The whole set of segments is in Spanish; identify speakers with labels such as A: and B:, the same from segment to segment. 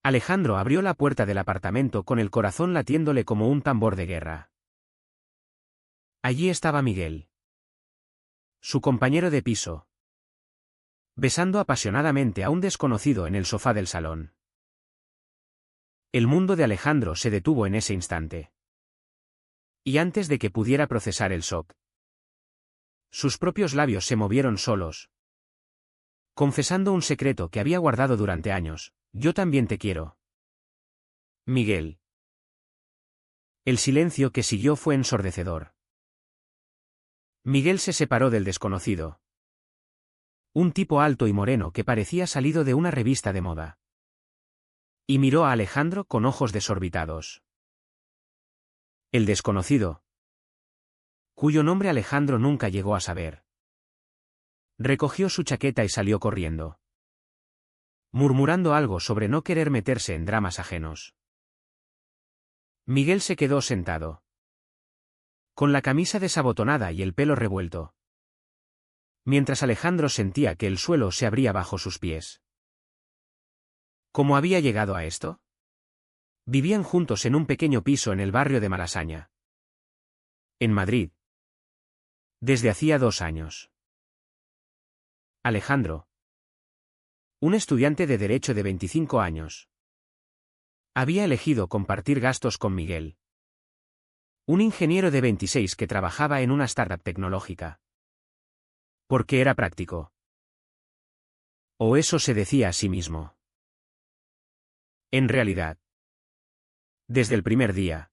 A: Alejandro abrió la puerta del apartamento con el corazón latiéndole como un tambor de guerra. Allí estaba Miguel, su compañero de piso, besando apasionadamente a un desconocido en el sofá del salón. El mundo de Alejandro se detuvo en ese instante. Y antes de que pudiera procesar el shock, sus propios labios se movieron solos, confesando un secreto que había guardado durante años: yo también te quiero, Miguel. El silencio que siguió fue ensordecedor. Miguel se separó del desconocido. Un tipo alto y moreno que parecía salido de una revista de moda. Y miró a Alejandro con ojos desorbitados. El desconocido, cuyo nombre Alejandro nunca llegó a saber, recogió su chaqueta y salió corriendo, murmurando algo sobre no querer meterse en dramas ajenos. Miguel se quedó sentado, con la camisa desabotonada y el pelo revuelto, mientras Alejandro sentía que el suelo se abría bajo sus pies. ¿Cómo había llegado a esto? Vivían juntos en un pequeño piso en el barrio de Malasaña, en Madrid, desde hacía 2 años. Alejandro, un estudiante de Derecho de 25 años, había elegido compartir gastos con Miguel, un ingeniero de 26 que trabajaba en una startup tecnológica. Porque era práctico. O eso se decía a sí mismo. En realidad, desde el primer día,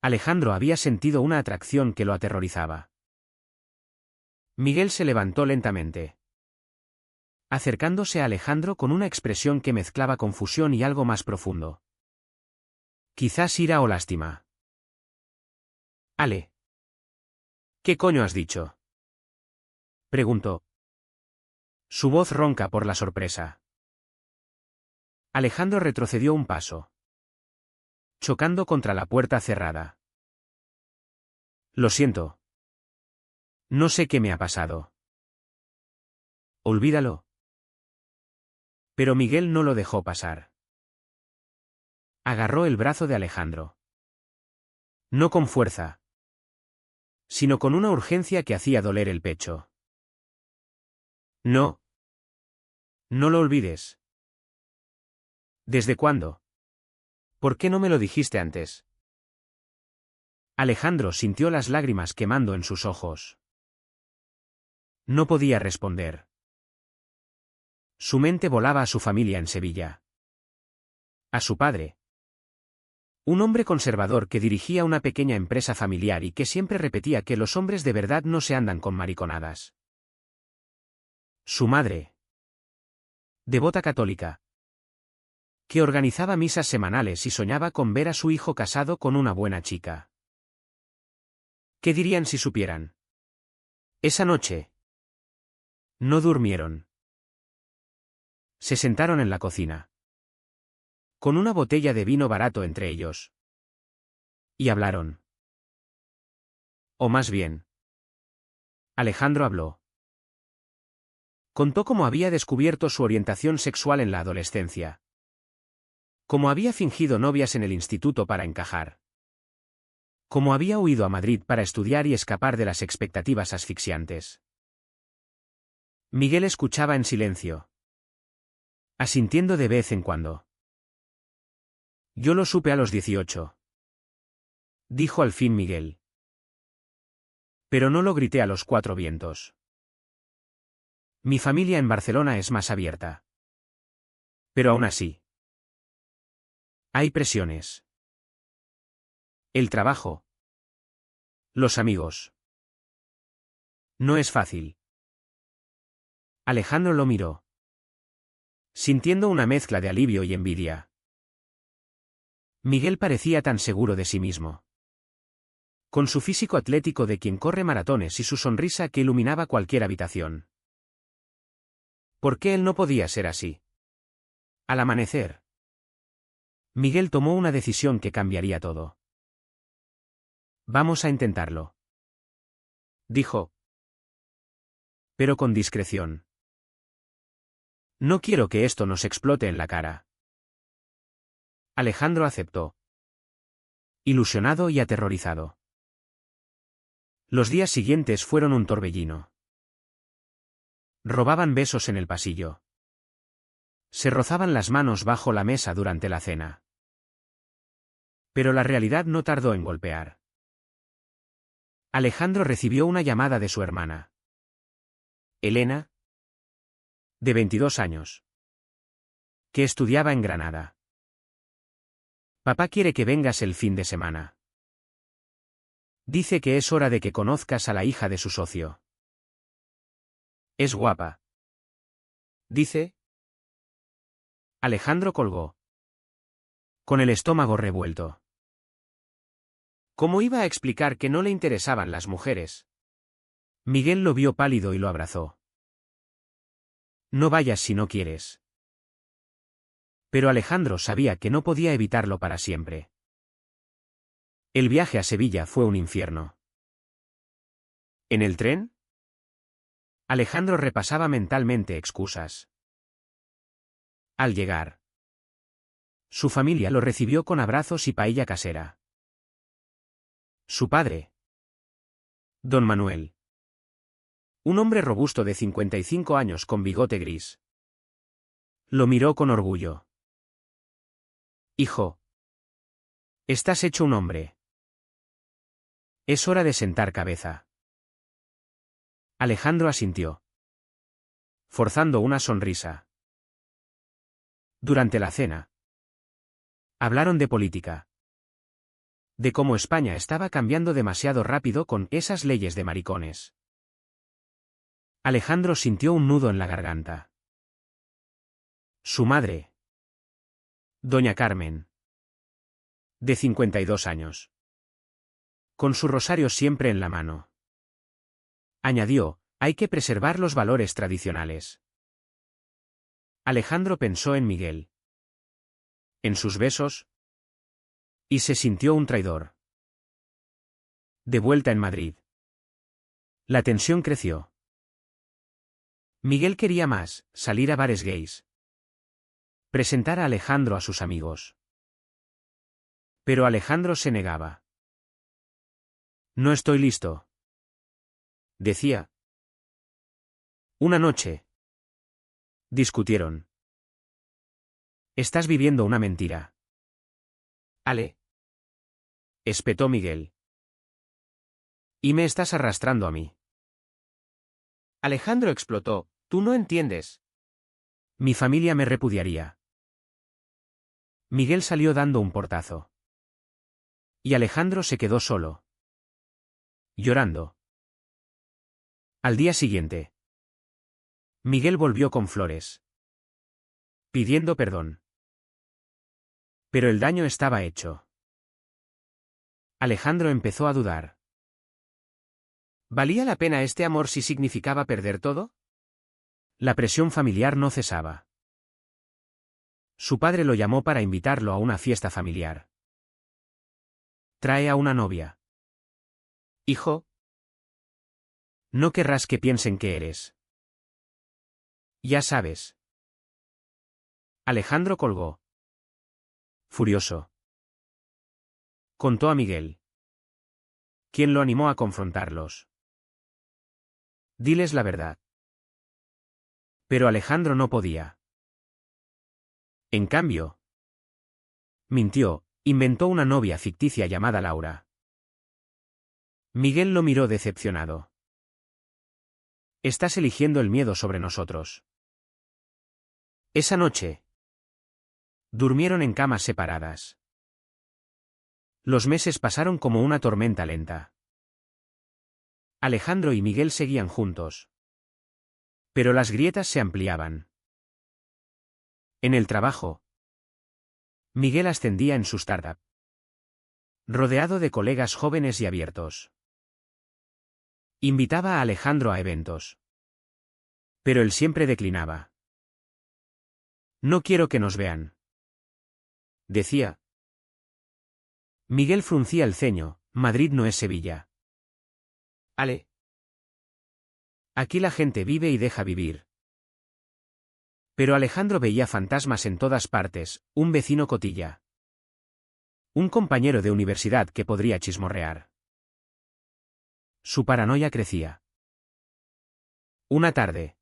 A: Alejandro había sentido una atracción que lo aterrorizaba. Miguel se levantó lentamente, acercándose a Alejandro con una expresión que mezclaba confusión y algo más profundo. Quizás ira o lástima. Ale. ¿Qué coño has dicho?, preguntó, su voz ronca por la sorpresa. Alejandro retrocedió un paso, chocando contra la puerta cerrada. Lo siento. No sé qué me ha pasado. Olvídalo. Pero Miguel no lo dejó pasar. Agarró el brazo de Alejandro. No con fuerza, sino con una urgencia que hacía doler el pecho. No. No lo olvides. ¿Desde cuándo? ¿Por qué no me lo dijiste antes? Alejandro sintió las lágrimas quemando en sus ojos. No podía responder. Su mente volaba a su familia en Sevilla. A su padre. Un hombre conservador que dirigía una pequeña empresa familiar y que siempre repetía que los hombres de verdad no se andan con mariconadas. Su madre. Devota católica, que organizaba misas semanales y soñaba con ver a su hijo casado con una buena chica. ¿Qué dirían si supieran? Esa noche no durmieron. Se sentaron en la cocina, con una botella de vino barato entre ellos, y hablaron. O más bien, Alejandro habló. Contó cómo había descubierto su orientación sexual en la adolescencia. Cómo había fingido novias en el instituto para encajar. Cómo había huido a Madrid para estudiar y escapar de las expectativas asfixiantes. Miguel escuchaba en silencio, asintiendo de vez en cuando. Yo lo supe a los 18. Dijo al fin Miguel. Pero no lo grité a los 4 vientos. Mi familia en Barcelona es más abierta. Pero aún así, hay presiones. El trabajo. Los amigos. No es fácil. Alejandro lo miró, sintiendo una mezcla de alivio y envidia. Miguel parecía tan seguro de sí mismo, con su físico atlético de quien corre maratones y su sonrisa que iluminaba cualquier habitación. ¿Por qué él no podía ser así? Al amanecer, Miguel tomó una decisión que cambiaría todo. Vamos a intentarlo, dijo, pero con discreción. No quiero que esto nos explote en la cara. Alejandro aceptó, ilusionado y aterrorizado. Los días siguientes fueron un torbellino. Robaban besos en el pasillo. Se rozaban las manos bajo la mesa durante la cena. Pero la realidad no tardó en golpear. Alejandro recibió una llamada de su hermana, Elena, de 22 años, que estudiaba en Granada. Papá quiere que vengas el fin de semana. Dice que es hora de que conozcas a la hija de su socio. Es guapa. Dice. Alejandro colgó, con el estómago revuelto. ¿Cómo iba a explicar que no le interesaban las mujeres? Miguel lo vio pálido y lo abrazó. No vayas si no quieres. Pero Alejandro sabía que no podía evitarlo para siempre. El viaje a Sevilla fue un infierno. ¿En el tren? Alejandro repasaba mentalmente excusas. Al llegar, su familia lo recibió con abrazos y paella casera. Su padre, don Manuel, un hombre robusto de 55 años con bigote gris, lo miró con orgullo. Hijo, estás hecho un hombre. Es hora de sentar cabeza. Alejandro asintió, forzando una sonrisa. Durante la cena, hablaron de política. De cómo España estaba cambiando demasiado rápido con esas leyes de maricones. Alejandro sintió un nudo en la garganta. Su madre, doña Carmen, de 52 años, con su rosario siempre en la mano, añadió, hay que preservar los valores tradicionales. Alejandro pensó en Miguel, en sus besos, y se sintió un traidor. De vuelta en Madrid, la tensión creció. Miguel quería más, salir a bares gays. Presentar a Alejandro a sus amigos. Pero Alejandro se negaba. No estoy listo, decía. Una noche, discutieron. Estás viviendo una mentira. Ale, espetó Miguel. Y me estás arrastrando a mí. Alejandro explotó, tú no entiendes. Mi familia me repudiaría. Miguel salió dando un portazo. Y Alejandro se quedó solo, llorando. Al día siguiente, Miguel volvió con flores, pidiendo perdón. Pero el daño estaba hecho. Alejandro empezó a dudar. ¿Valía la pena este amor si significaba perder todo? La presión familiar no cesaba. Su padre lo llamó para invitarlo a una fiesta familiar. Trae a una novia. Hijo, no querrás que piensen que eres. Ya sabes. Alejandro colgó, furioso. Contó a Miguel, quien lo animó a confrontarlos. Diles la verdad. Pero Alejandro no podía. En cambio, mintió, inventó una novia ficticia llamada Laura. Miguel lo miró decepcionado. Estás eligiendo el miedo sobre nosotros. Esa noche, durmieron en camas separadas. Los meses pasaron como una tormenta lenta. Alejandro y Miguel seguían juntos. Pero las grietas se ampliaban. En el trabajo, Miguel ascendía en su startup, rodeado de colegas jóvenes y abiertos. Invitaba a Alejandro a eventos. Pero él siempre declinaba. No quiero que nos vean, decía. Miguel fruncía el ceño, Madrid no es Sevilla. Ale. Aquí la gente vive y deja vivir. Pero Alejandro veía fantasmas en todas partes, un vecino cotilla. Un compañero de universidad que podría chismorrear. Su paranoia crecía. Una tarde.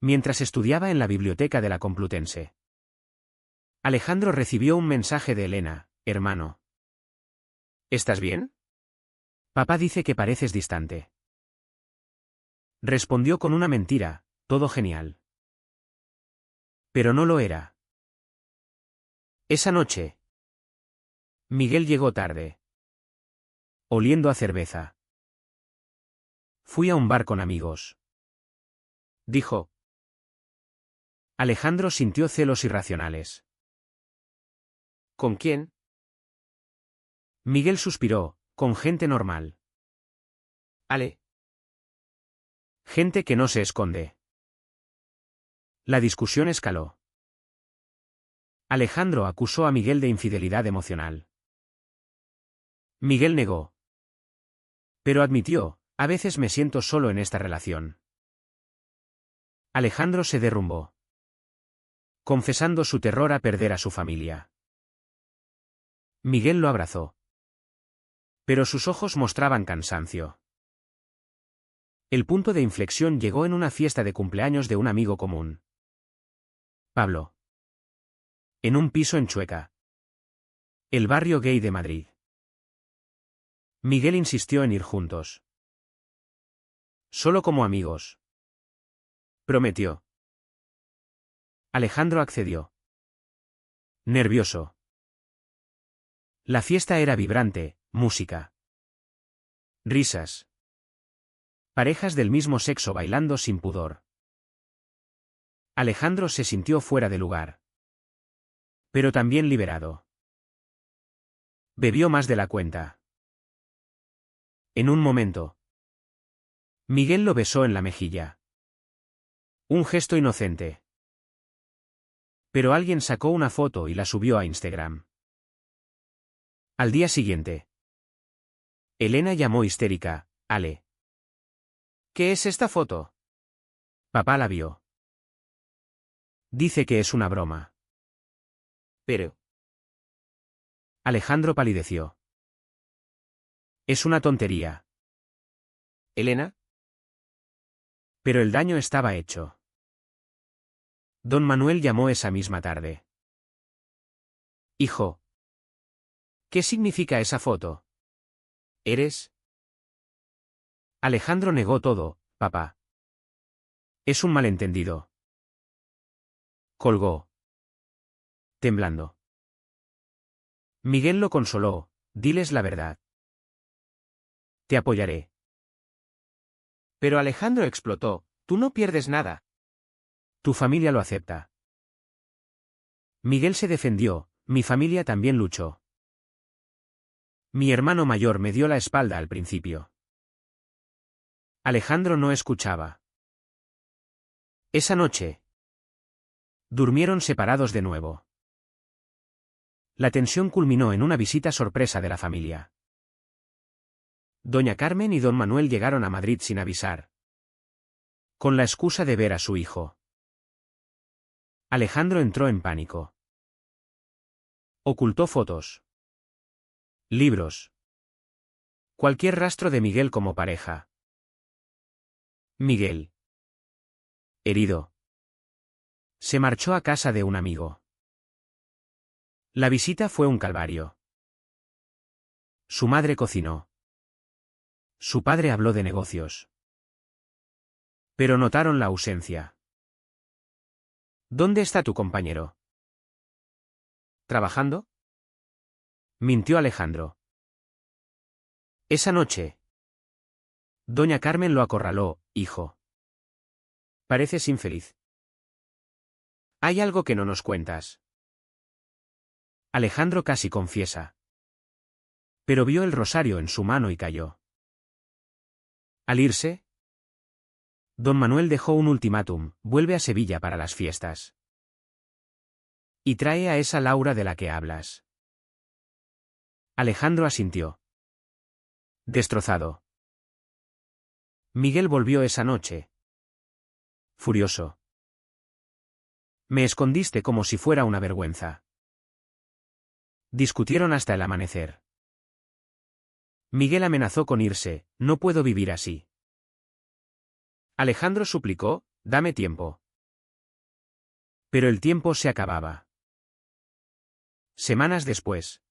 A: Mientras estudiaba en la biblioteca de la Complutense, Alejandro recibió un mensaje de Elena: hermano. ¿Estás bien? Papá dice que pareces distante. Respondió con una mentira: todo genial. Pero no lo era. Esa noche, Miguel llegó tarde, oliendo a cerveza. Fui a un bar con amigos, dijo. Alejandro sintió celos irracionales. ¿Con quién? Miguel suspiró: con gente normal. Ale. Gente que no se esconde. La discusión escaló. Alejandro acusó a Miguel de infidelidad emocional. Miguel negó. Pero admitió: a veces me siento solo en esta relación. Alejandro se derrumbó, confesando su terror a perder a su familia. Miguel lo abrazó. Pero sus ojos mostraban cansancio. El punto de inflexión llegó en una fiesta de cumpleaños de un amigo común, Pablo. En un piso en Chueca, el barrio gay de Madrid. Miguel insistió en ir juntos. Solo como amigos, prometió. Alejandro accedió. Nervioso. La fiesta era vibrante: música, risas, parejas del mismo sexo bailando sin pudor. Alejandro se sintió fuera de lugar, pero también liberado. Bebió más de la cuenta. En un momento, Miguel lo besó en la mejilla. Un gesto inocente. Pero alguien sacó una foto y la subió a Instagram. Al día siguiente, Elena llamó histérica: Ale. ¿Qué es esta foto? Papá la vio. Dice que es una broma. Pero. Alejandro palideció. Es una tontería. ¿Elena? Pero el daño estaba hecho. Don Manuel llamó esa misma tarde. Hijo. ¿Qué significa esa foto? ¿Eres? Alejandro negó todo: papá. Es un malentendido. Colgó, temblando. Miguel lo consoló: diles la verdad. Te apoyaré. Pero Alejandro explotó: tú no pierdes nada. Tu familia lo acepta. Miguel se defendió: mi familia también luchó. Mi hermano mayor me dio la espalda al principio. Alejandro no escuchaba. Esa noche, durmieron separados de nuevo. La tensión culminó en una visita sorpresa de la familia. Doña Carmen y don Manuel llegaron a Madrid sin avisar, con la excusa de ver a su hijo. Alejandro entró en pánico. Ocultó fotos, libros, cualquier rastro de Miguel como pareja. Miguel, herido, se marchó a casa de un amigo. La visita fue un calvario. Su madre cocinó. Su padre habló de negocios. Pero notaron la ausencia. ¿Dónde está tu compañero? ¿Trabajando? Mintió Alejandro. Esa noche, doña Carmen lo acorraló: hijo. Pareces infeliz. Hay algo que no nos cuentas. Alejandro casi confiesa. Pero vio el rosario en su mano y cayó. Al irse, don Manuel dejó un ultimátum: vuelve a Sevilla para las fiestas. Y trae a esa Laura de la que hablas. Alejandro asintió, destrozado. Miguel volvió esa noche, furioso. Me escondiste como si fuera una vergüenza. Discutieron hasta el amanecer. Miguel amenazó con irse, no puedo vivir así. Alejandro suplicó, dame tiempo. Pero el tiempo se acababa. Semanas después,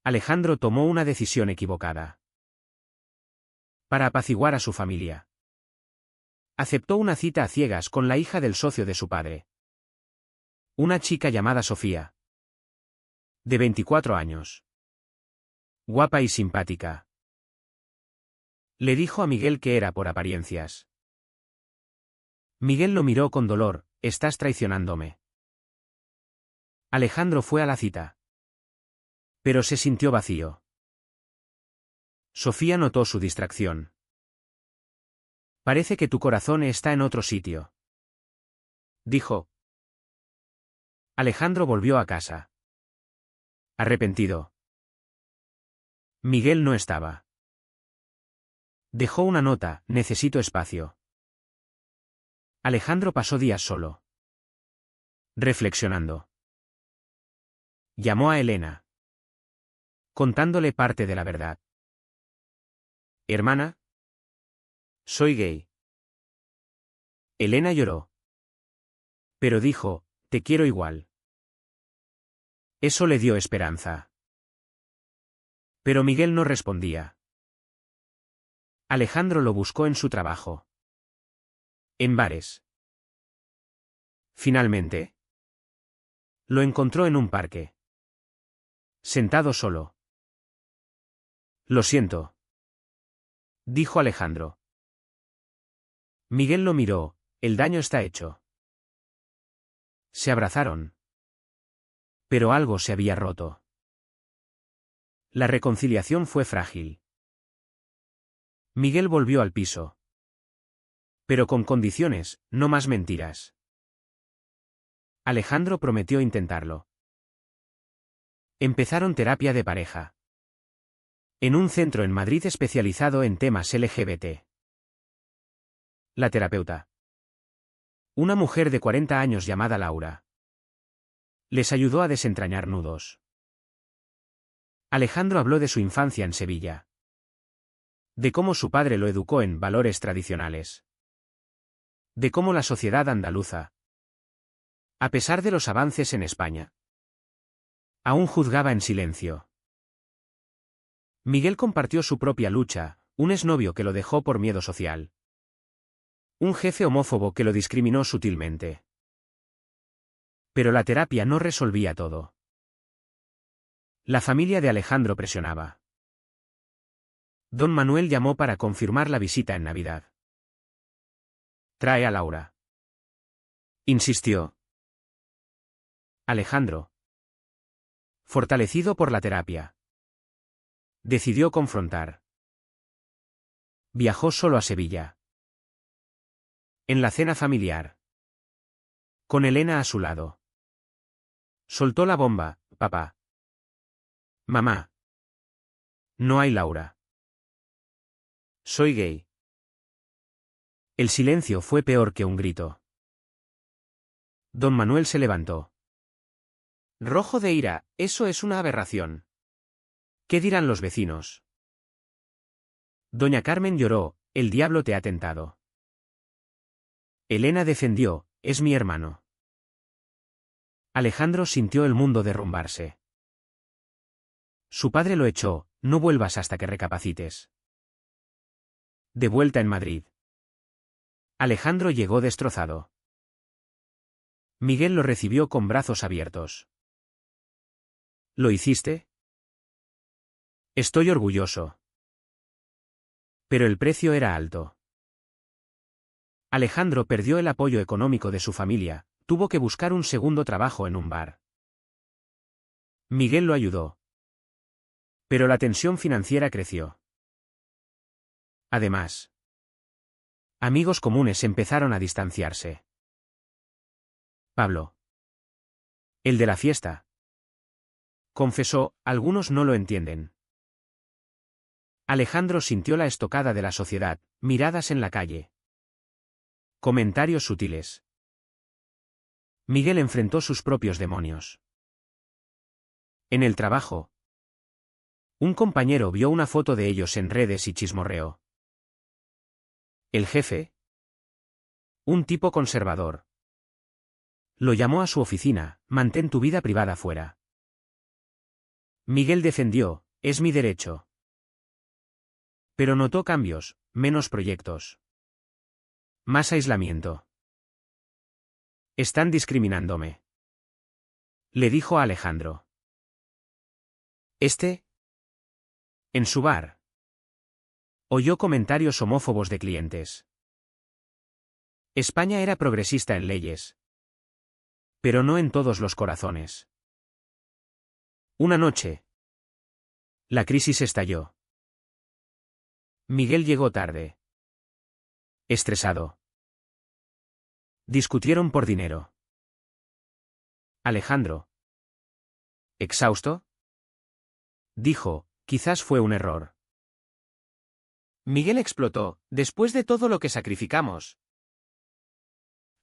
A: Alejandro tomó una decisión equivocada. Para apaciguar a su familia, aceptó una cita a ciegas con la hija del socio de su padre. Una chica llamada Sofía, de 24 años. Guapa y simpática. Le dijo a Miguel que era por apariencias. Miguel lo miró con dolor, estás traicionándome. Alejandro fue a la cita. Pero se sintió vacío. Sofía notó su distracción. Parece que tu corazón está en otro sitio, dijo. Alejandro volvió a casa. Arrepentido. Miguel no estaba. Dejó una nota, necesito espacio. Alejandro pasó días solo, reflexionando. Llamó a Elena, contándole parte de la verdad. Hermana, soy gay. Elena lloró. Pero dijo, te quiero igual. Eso le dio esperanza. Pero Miguel no respondía. Alejandro lo buscó en su trabajo. En bares. Finalmente, lo encontró en un parque. Sentado solo. Lo siento, dijo Alejandro. Miguel lo miró, el daño está hecho. Se abrazaron. Pero algo se había roto. La reconciliación fue frágil. Miguel volvió al piso. Pero con condiciones, no más mentiras. Alejandro prometió intentarlo. Empezaron terapia de pareja. En un centro en Madrid especializado en temas LGBT. La terapeuta, una mujer de 40 años llamada Laura, les ayudó a desentrañar nudos. Alejandro habló de su infancia en Sevilla. De cómo su padre lo educó en valores tradicionales. De cómo la sociedad andaluza, a pesar de los avances en España, aún juzgaba en silencio. Miguel compartió su propia lucha, un exnovio que lo dejó por miedo social. Un jefe homófobo que lo discriminó sutilmente. Pero la terapia no resolvía todo. La familia de Alejandro presionaba. Don Manuel llamó para confirmar la visita en Navidad. Trae a Laura, insistió. Alejandro, fortalecido por la terapia, decidió confrontar. Viajó solo a Sevilla. En la cena familiar, con Elena a su lado, soltó la bomba, papá. Mamá. No hay Laura. Soy gay. El silencio fue peor que un grito. Don Manuel se levantó. Rojo de ira, eso es una aberración. ¿Qué dirán los vecinos? Doña Carmen lloró, el diablo te ha tentado. Elena defendió, es mi hermano. Alejandro sintió el mundo derrumbarse. Su padre lo echó, no vuelvas hasta que recapacites. De vuelta en Madrid, Alejandro llegó destrozado. Miguel lo recibió con brazos abiertos. ¿Lo hiciste? Estoy orgulloso. Pero el precio era alto. Alejandro perdió el apoyo económico de su familia, tuvo que buscar un segundo trabajo en un bar. Miguel lo ayudó. Pero la tensión financiera creció. Además, amigos comunes empezaron a distanciarse. Pablo, el de la fiesta, confesó, algunos no lo entienden. Alejandro sintió la estocada de la sociedad, miradas en la calle. Comentarios sutiles. Miguel enfrentó sus propios demonios. En el trabajo. Un compañero vio una foto de ellos en redes y chismorreó. El jefe. Un tipo conservador. Lo llamó a su oficina: mantén tu vida privada fuera. Miguel defendió: es mi derecho. Pero notó cambios: menos proyectos. Más aislamiento. Están discriminándome, le dijo a Alejandro. En su bar, oyó comentarios homófobos de clientes. España era progresista en leyes, pero no en todos los corazones. Una noche, la crisis estalló. Miguel llegó tarde. Estresado. Discutieron por dinero. Alejandro, exhausto, dijo: quizás fue un error. Miguel explotó: después de todo lo que sacrificamos.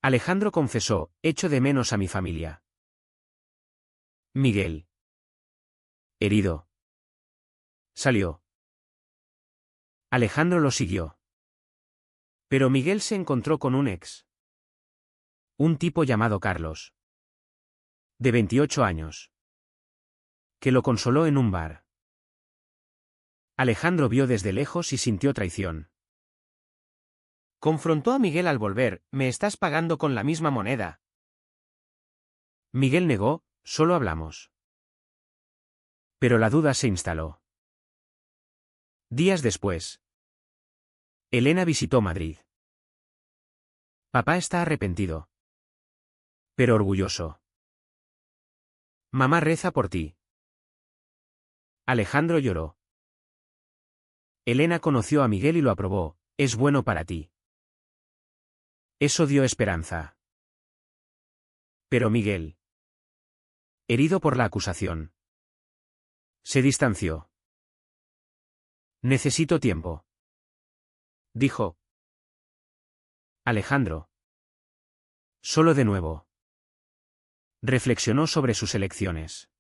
A: Alejandro confesó: echo de menos a mi familia. Miguel, herido, salió. Alejandro lo siguió. Pero Miguel se encontró con un ex. Un tipo llamado Carlos, de 28 años, que lo consoló en un bar. Alejandro vio desde lejos y sintió traición. Confrontó a Miguel al volver: me estás pagando con la misma moneda. Miguel negó: solo hablamos. Pero la duda se instaló. Días después, Elena visitó Madrid. Papá está arrepentido, pero orgulloso. Mamá reza por ti. Alejandro lloró. Elena conoció a Miguel y lo aprobó: es bueno para ti. Eso dio esperanza. Pero Miguel, herido por la acusación, se distanció. Necesito tiempo, dijo. Alejandro, solo de nuevo, reflexionó sobre sus elecciones.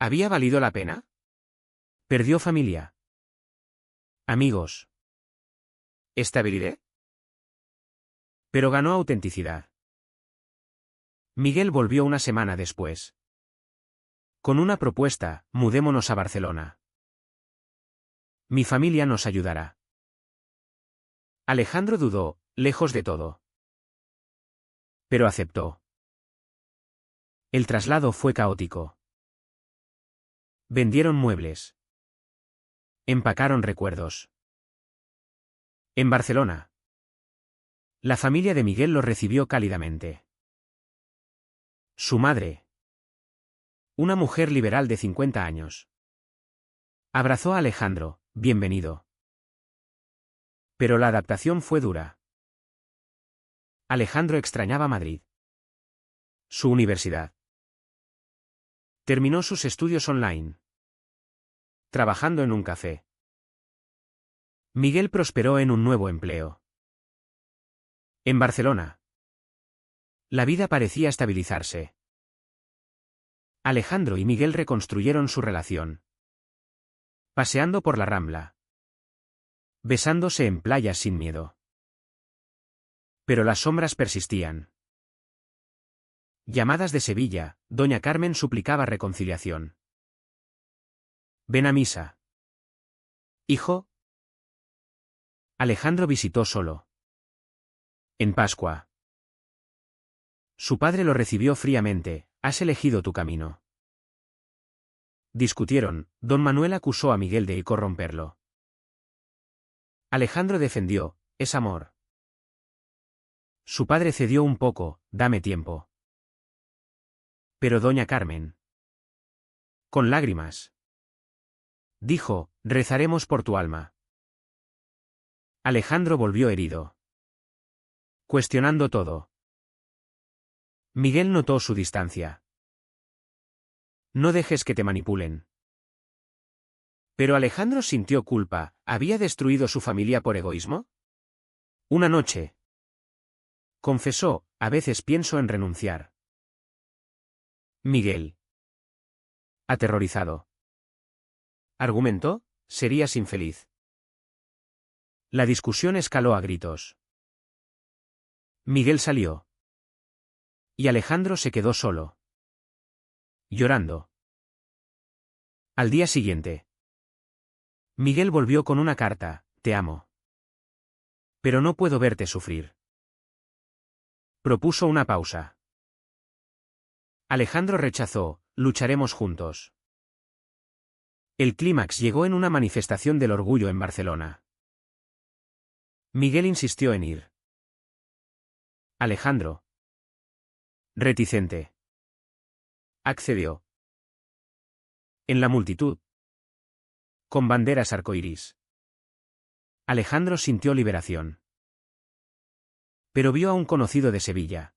A: ¿Había valido la pena? Perdió familia, amigos, estabilidad, pero ganó autenticidad. Miguel volvió una semana después, con una propuesta: mudémonos a Barcelona. Mi familia nos ayudará. Alejandro dudó: lejos de todo. Pero aceptó. El traslado fue caótico. Vendieron muebles. Empacaron recuerdos. En Barcelona, la familia de Miguel lo recibió cálidamente. Su madre, una mujer liberal de 50 años, abrazó a Alejandro: bienvenido. Pero la adaptación fue dura. Alejandro extrañaba Madrid, su universidad. Terminó sus estudios online, trabajando en un café. Miguel prosperó en un nuevo empleo. En Barcelona, la vida parecía estabilizarse. Alejandro y Miguel reconstruyeron su relación, paseando por la Rambla, besándose en playas sin miedo. Pero las sombras persistían. Llamadas de Sevilla: doña Carmen suplicaba reconciliación. Ven a misa, hijo. Alejandro visitó solo. En Pascua. Su padre lo recibió fríamente: has elegido tu camino. Discutieron: don Manuel acusó a Miguel de corromperlo. Alejandro defendió: es amor. Su padre cedió un poco: dame tiempo. Pero doña Carmen, con lágrimas, dijo: rezaremos por tu alma. Alejandro volvió herido, cuestionando todo. Miguel notó su distancia. No dejes que te manipulen. Pero Alejandro sintió culpa: ¿había destruido su familia por egoísmo? Una noche, confesó: a veces pienso en renunciar. Miguel, Aterrorizado. Argumentó, serías infeliz. La discusión escaló a gritos. Miguel salió. Y Alejandro se quedó solo. Llorando. Al día siguiente. Miguel volvió con una carta, te amo. Pero no puedo verte sufrir. Propuso una pausa. Alejandro rechazó, lucharemos juntos. El clímax llegó en una manifestación del orgullo en Barcelona. Miguel insistió en ir. Alejandro, reticente, accedió. En la multitud, con banderas arcoíris, Alejandro sintió liberación. Pero vio a un conocido de Sevilla.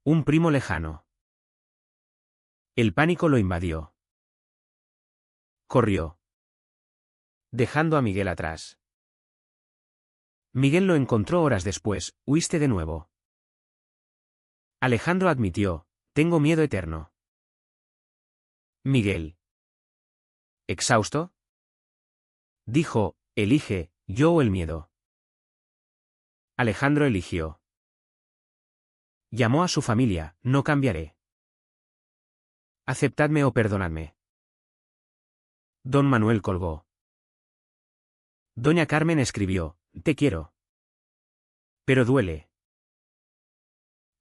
A: Un primo lejano. El pánico lo invadió. Corrió, dejando a Miguel atrás. Miguel lo encontró horas después, huiste de nuevo. Alejandro admitió, tengo miedo eterno. Miguel, ¿exhausto? Dijo, elige, yo o el miedo. Alejandro eligió. Llamó a su familia, no cambiaré. Aceptadme o perdonadme. Don Manuel colgó. Doña Carmen escribió, te quiero. Pero duele.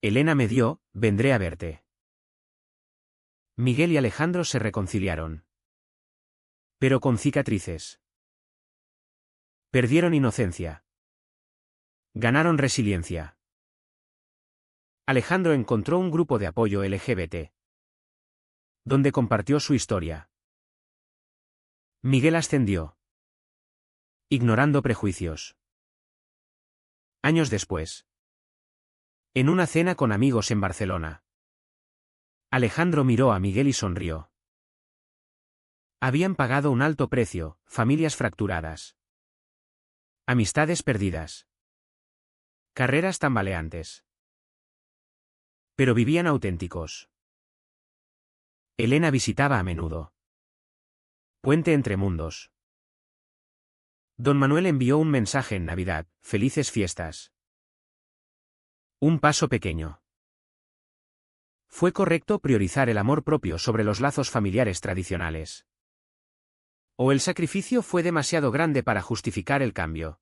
A: Elena me dio, vendré a verte. Miguel y Alejandro se reconciliaron. Pero con cicatrices. Perdieron inocencia. Ganaron resiliencia. Alejandro encontró un grupo de apoyo LGBT, donde compartió su historia. Miguel ascendió, ignorando prejuicios. Años después, en una cena con amigos en Barcelona, Alejandro miró a Miguel y sonrió. Habían pagado un alto precio, familias fracturadas, amistades perdidas, carreras tambaleantes. Pero vivían auténticos. Elena visitaba a menudo. Puente entre mundos. Don Manuel envió un mensaje en Navidad, felices fiestas. Un paso pequeño. Fue correcto priorizar el amor propio sobre los lazos familiares tradicionales. ¿O el sacrificio fue demasiado grande para justificar el cambio?